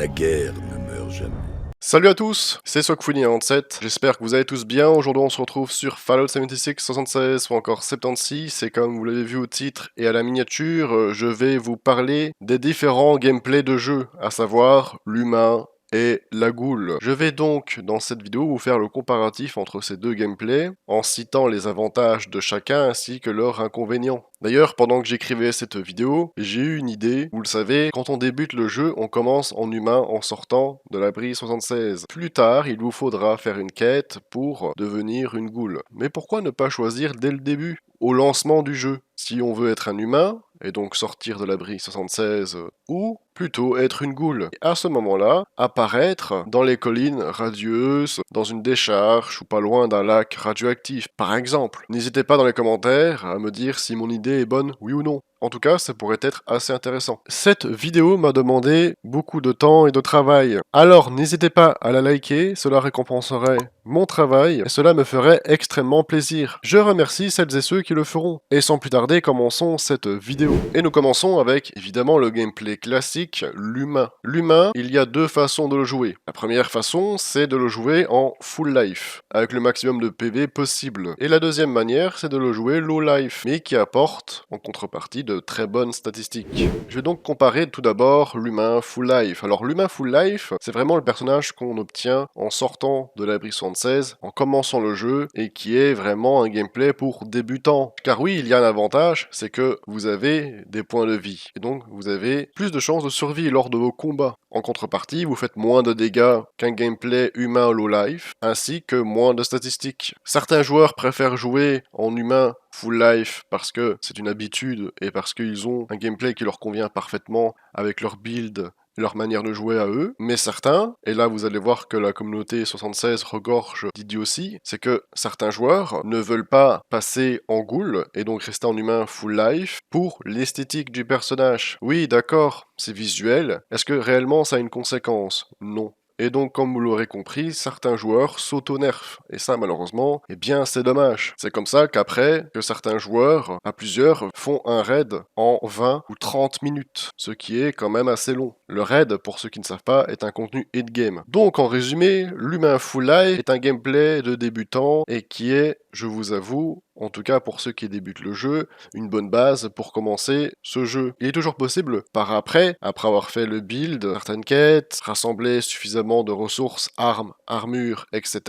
La guerre ne meurt jamais. Salut à tous, c'est Sokfuni97, j'espère que vous allez tous bien. Aujourd'hui on se retrouve sur Fallout 76, 76 ou encore 76, et comme vous l'avez vu au titre et à la miniature, je vais vous parler des différents gameplays de jeu, à savoir l'humain et la goule. Je vais donc dans cette vidéo vous faire le comparatif entre ces deux gameplays, en citant les avantages de chacun ainsi que leurs inconvénients. D'ailleurs, pendant que j'écrivais cette vidéo, j'ai eu une idée. Vous le savez, quand on débute le jeu, on commence en humain en sortant de l'abri 76. Plus tard, il vous faudra faire une quête pour devenir une goule. Mais pourquoi ne pas choisir dès le début, au lancement du jeu, si on veut être un humain, et donc sortir de l'abri 76, ou plutôt être une goule. Et à ce moment-là, apparaître dans les collines radieuses, dans une décharge ou pas loin d'un lac radioactif, par exemple. N'hésitez pas dans les commentaires à me dire si mon idée est bonne, oui ou non. En tout cas, ça pourrait être assez intéressant. Cette vidéo m'a demandé beaucoup de temps et de travail. Alors, n'hésitez pas à la liker, cela récompenserait mon travail et cela me ferait extrêmement plaisir. Je remercie celles et ceux qui le feront. Et sans plus tarder, commençons cette vidéo. Et nous commençons avec, évidemment, le gameplay classique, l'humain. L'humain, il y a deux façons de le jouer. La première façon, c'est de le jouer en full life, avec le maximum de PV possible. Et la deuxième manière, c'est de le jouer low life, mais qui apporte, en contrepartie, de très bonnes statistiques. Je vais donc comparer tout d'abord l'humain full life. Alors l'humain full life, c'est vraiment le personnage qu'on obtient en sortant de l'abri 76, en commençant le jeu, et qui est vraiment un gameplay pour débutants. Car oui, il y a un avantage, c'est que vous avez des points de vie, et donc vous avez plus de chances de survie lors de vos combats. En contrepartie, vous faites moins de dégâts qu'un gameplay humain low life, ainsi que moins de statistiques. Certains joueurs préfèrent jouer en humain full life parce que c'est une habitude et parce qu'ils ont un gameplay qui leur convient parfaitement avec leur build et leur manière de jouer à eux, mais certains, et là vous allez voir que la communauté 76 regorge d'idioties, c'est que certains joueurs ne veulent pas passer en ghoul et donc rester en humain full life pour l'esthétique du personnage. Oui, d'accord, c'est visuel. Est-ce que réellement ça a une conséquence? Non. Et donc, comme vous l'aurez compris, certains joueurs s'auto-nerfent. Et ça, malheureusement, eh bien, c'est dommage. C'est comme ça qu'après, que certains joueurs, à plusieurs, font un raid en 20 ou 30 minutes. Ce qui est quand même assez long. Le raid, pour ceux qui ne savent pas, est un contenu hit-game. Donc, en résumé, l'humain full life est un gameplay de débutant et qui est, je vous avoue, en tout cas pour ceux qui débutent le jeu, une bonne base pour commencer ce jeu. Il est toujours possible, par après avoir fait le build, certaines quêtes, rassembler suffisamment de ressources, armes, armures, etc.,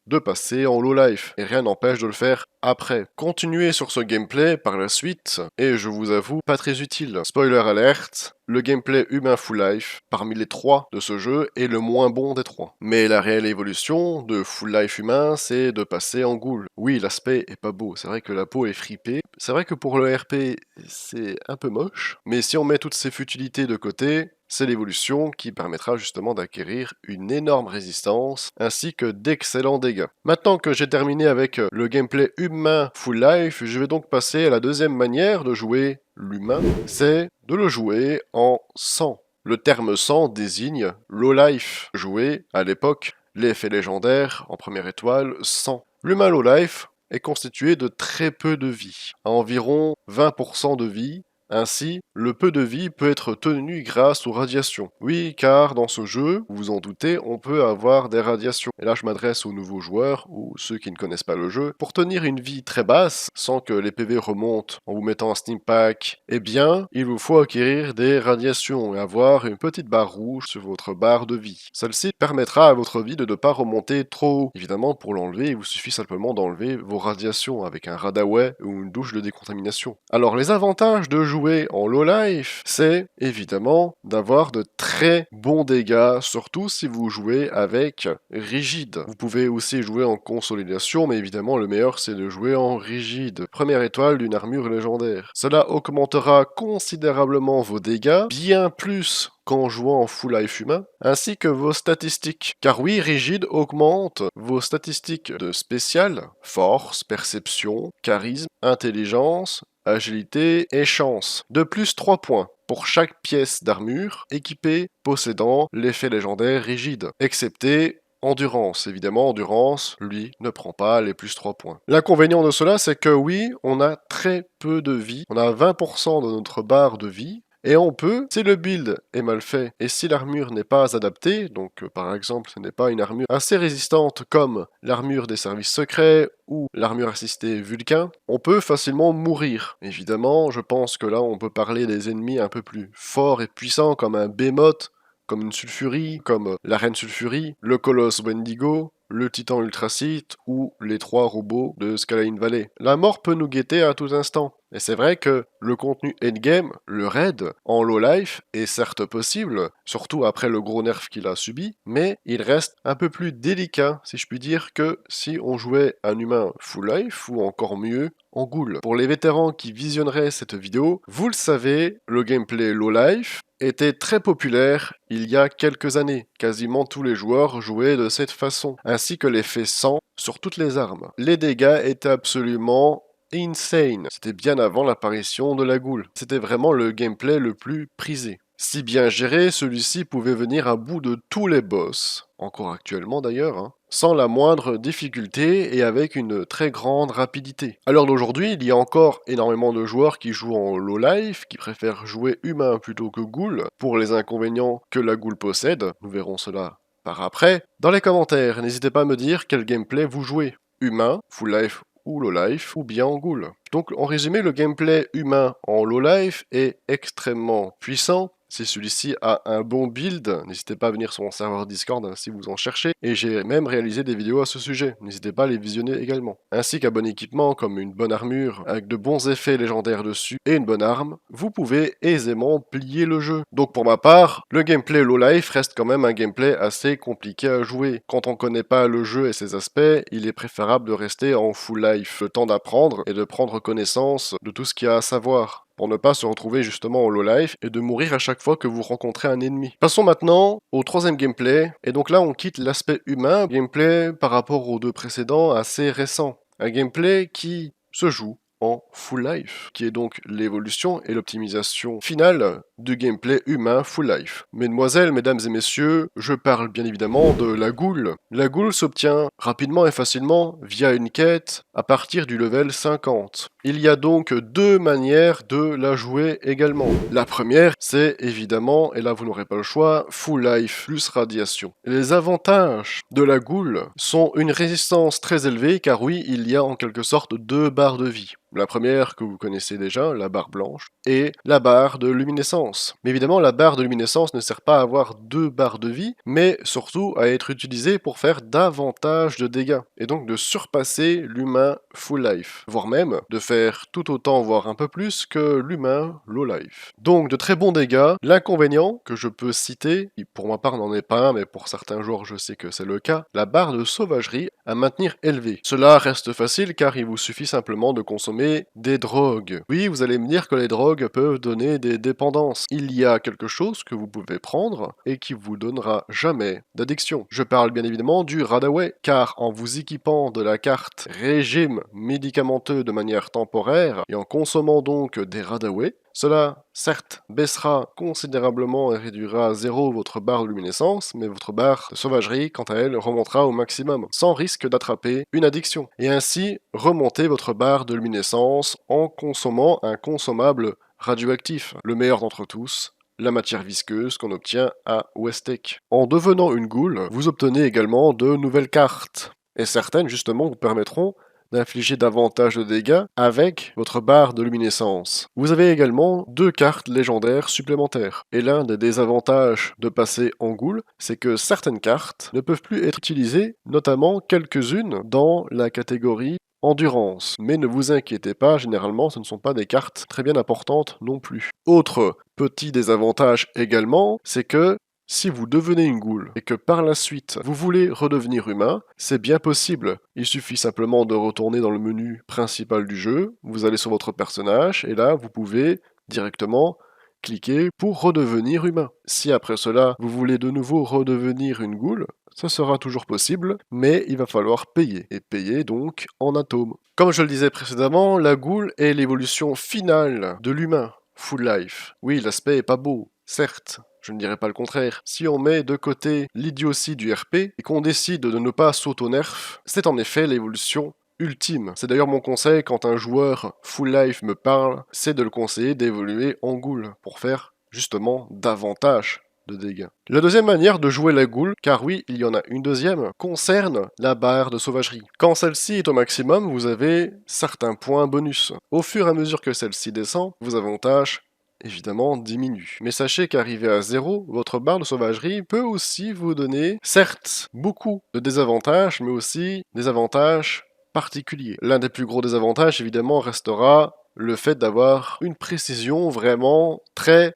de passer en low life. Et rien n'empêche de le faire après. Continuez sur ce gameplay par la suite, et je vous avoue, pas très utile. Spoiler alert, le gameplay humain full life, parmi les trois de ce jeu, est le moins bon des trois. Mais la réelle évolution de full life humain, c'est de passer en ghoul. Oui, l'aspect est pas beau, c'est vrai que la peau est fripée. C'est vrai que pour le RP, c'est un peu moche. Mais si on met toutes ces futilités de côté, c'est l'évolution qui permettra justement d'acquérir une énorme résistance ainsi que d'excellents dégâts. Maintenant que j'ai terminé avec le gameplay humain full life, je vais donc passer à la deuxième manière de jouer l'humain, c'est de le jouer en 100. Le terme 100 désigne low life, joué à l'époque l'effet légendaire en première étoile 100. L'humain low life est constitué de très peu de vie, à environ 20% de vie. Ainsi, le peu de vie peut être tenu grâce aux radiations. Oui, car dans ce jeu, vous vous en doutez, on peut avoir des radiations. Et là, je m'adresse aux nouveaux joueurs, ou ceux qui ne connaissent pas le jeu. Pour tenir une vie très basse, sans que les PV remontent en vous mettant un sneak pack, eh bien, il vous faut acquérir des radiations et avoir une petite barre rouge sur votre barre de vie. Celle-ci permettra à votre vie de ne pas remonter trop haut. Évidemment, pour l'enlever, il vous suffit simplement d'enlever vos radiations avec un radaway ou une douche de décontamination. Alors, les avantages de jouer en low life, c'est évidemment d'avoir de très bons dégâts, surtout si vous jouez avec rigide. Vous pouvez aussi jouer en consolidation, mais évidemment le meilleur c'est de jouer en rigide. Première étoile d'une armure légendaire. Cela augmentera considérablement vos dégâts, bien plus qu'en jouant en full life humain, ainsi que vos statistiques. Car oui, rigide augmente vos statistiques de spécial, force, perception, charisme, intelligence, agilité et chance, de plus 3 points pour chaque pièce d'armure équipée possédant l'effet légendaire rigide, excepté endurance. Évidemment, endurance, lui, ne prend pas les plus 3 points. L'inconvénient de cela, c'est que oui, on a très peu de vie, on a 20% de notre barre de vie, Et on peut, si le build est mal fait et si l'armure n'est pas adaptée, donc par exemple ce n'est pas une armure assez résistante comme l'armure des services secrets ou l'armure assistée Vulcain, on peut facilement mourir. Évidemment, je pense que là on peut parler des ennemis un peu plus forts et puissants comme un Behemoth, comme une Sulfurie, comme la Reine Sulfurie, le Colosse Wendigo, le Titan Ultracite ou les 3 robots de Skyline Valley. La mort peut nous guetter à tout instant. Et c'est vrai que le contenu endgame, le raid, en low life, est certes possible, surtout après le gros nerf qu'il a subi, mais il reste un peu plus délicat, si je puis dire, que si on jouait un humain full life, ou encore mieux, en ghoul. Pour les vétérans qui visionneraient cette vidéo, vous le savez, le gameplay low life était très populaire il y a quelques années. Quasiment tous les joueurs jouaient de cette façon, ainsi que l'effet sang sur toutes les armes. Les dégâts étaient absolument insane. C'était bien avant l'apparition de la ghoul. C'était vraiment le gameplay le plus prisé. Si bien géré, celui-ci pouvait venir à bout de tous les boss, encore actuellement d'ailleurs, sans la moindre difficulté et avec une très grande rapidité. À l'heure d'aujourd'hui, il y a encore énormément de joueurs qui jouent en low life, qui préfèrent jouer humain plutôt que ghoul, pour les inconvénients que la ghoul possède, nous verrons cela par après. Dans les commentaires, n'hésitez pas à me dire quel gameplay vous jouez, humain, full life ou low life, ou bien en ghoul. Donc en résumé, le gameplay humain en low life est extrêmement puissant. Si celui-ci a un bon build, n'hésitez pas à venir sur mon serveur Discord si vous en cherchez, et j'ai même réalisé des vidéos à ce sujet, n'hésitez pas à les visionner également. Ainsi qu'un bon équipement comme une bonne armure avec de bons effets légendaires dessus et une bonne arme, vous pouvez aisément plier le jeu. Donc pour ma part, le gameplay low life reste quand même un gameplay assez compliqué à jouer. Quand on connaît pas le jeu et ses aspects, il est préférable de rester en full life, le temps d'apprendre et de prendre connaissance de tout ce qu'il y a à savoir, pour ne pas se retrouver justement en low life et de mourir à chaque fois que vous rencontrez un ennemi. Passons maintenant au troisième gameplay, et donc là on quitte l'aspect humain, gameplay par rapport aux deux précédents assez récent. Un gameplay qui se joue en full life, qui est donc l'évolution et l'optimisation finale du gameplay humain full life. Mesdemoiselles, mesdames et messieurs, je parle bien évidemment de la ghoul. La ghoul s'obtient rapidement et facilement via une quête à partir du level 50. Il y a donc deux manières de la jouer également. La première, c'est évidemment, et là vous n'aurez pas le choix, full life plus radiation. Les avantages de la ghoul sont une résistance très élevée, car oui, il y a en quelque sorte deux barres de vie. La première que vous connaissez déjà, la barre blanche, et la barre de luminescence. Mais évidemment, la barre de luminescence ne sert pas à avoir deux barres de vie, mais surtout à être utilisée pour faire davantage de dégâts, et donc de surpasser l'humain full life, voire même de faire tout autant, voire un peu plus que l'humain low life. Donc de très bons dégâts. L'inconvénient que je peux citer, qui pour ma part n'en est pas un, mais pour certains joueurs je sais que c'est le cas, la barre de sauvagerie à maintenir élevée. Cela reste facile car il vous suffit simplement de consommer des drogues. Oui, vous allez me dire que les drogues peuvent donner des dépendances. Il y a quelque chose que vous pouvez prendre et qui vous donnera jamais d'addiction. Je parle bien évidemment du Radaway, car en vous équipant de la carte régime médicamenteux de manière temporaire et en consommant donc des Radaway, cela, certes, baissera considérablement et réduira à zéro votre barre de luminescence, mais votre barre de sauvagerie, quant à elle, remontera au maximum, sans risque d'attraper une addiction. Et ainsi, remonter votre barre de luminescence en consommant un consommable radioactif, le meilleur d'entre tous, la matière visqueuse qu'on obtient à Westec. En devenant une ghoul, vous obtenez également de nouvelles cartes, et certaines justement vous permettront d'infliger davantage de dégâts avec votre barre de luminescence. Vous avez également deux cartes légendaires supplémentaires. Et l'un des désavantages de passer en ghoul, c'est que certaines cartes ne peuvent plus être utilisées, notamment quelques-unes dans la catégorie endurance. Mais ne vous inquiétez pas, généralement ce ne sont pas des cartes très bien importantes non plus. Autre petit désavantage également, c'est que si vous devenez une ghoul et que par la suite vous voulez redevenir humain, c'est bien possible. Il suffit simplement de retourner dans le menu principal du jeu, vous allez sur votre personnage et là vous pouvez directement cliquer pour redevenir humain. Si après cela vous voulez de nouveau redevenir une ghoul, ça sera toujours possible, mais il va falloir payer, et payer donc en atomes. Comme je le disais précédemment, la ghoul est l'évolution finale de l'humain, full life. Oui, l'aspect est pas beau, certes, je ne dirais pas le contraire. Si on met de côté l'idiotie du RP et qu'on décide de ne pas s'auto-nerf, c'est en effet l'évolution ultime. C'est d'ailleurs mon conseil quand un joueur full life me parle, c'est de le conseiller d'évoluer en ghoul pour faire justement davantage de dégâts. La deuxième manière de jouer la goule, car oui, il y en a une deuxième, concerne la barre de sauvagerie. Quand celle-ci est au maximum, vous avez certains points bonus. Au fur et à mesure que celle-ci descend, vos avantages évidemment diminuent. Mais sachez qu'arrivé à 0, votre barre de sauvagerie peut aussi vous donner, certes, beaucoup de désavantages, mais aussi des avantages particulier. L'un des plus gros désavantages, évidemment, restera le fait d'avoir une précision vraiment très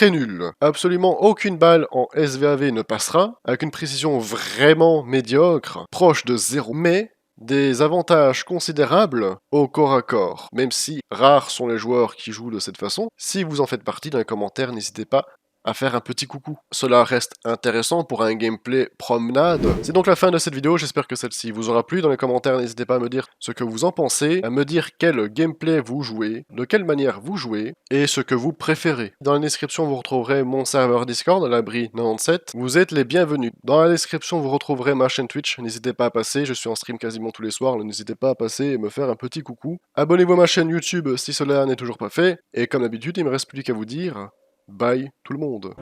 nulle. Absolument aucune balle en SVAV ne passera, avec une précision vraiment médiocre, proche de 0, mais des avantages considérables au corps à corps, même si rares sont les joueurs qui jouent de cette façon. Si vous en faites partie, dans les commentaires, n'hésitez pas à faire un petit coucou. Cela reste intéressant pour un gameplay promenade. C'est donc la fin de cette vidéo, j'espère que celle-ci vous aura plu. Dans les commentaires, n'hésitez pas à me dire ce que vous en pensez, à me dire quel gameplay vous jouez, de quelle manière vous jouez, et ce que vous préférez. Dans la description, vous retrouverez mon serveur Discord, l'abri 97. Vous êtes les bienvenus. Dans la description, vous retrouverez ma chaîne Twitch, n'hésitez pas à passer, je suis en stream quasiment tous les soirs, n'hésitez pas à passer et me faire un petit coucou. Abonnez-vous à ma chaîne YouTube si cela n'est toujours pas fait, et comme d'habitude, il me reste plus qu'à vous dire... Bye tout le monde.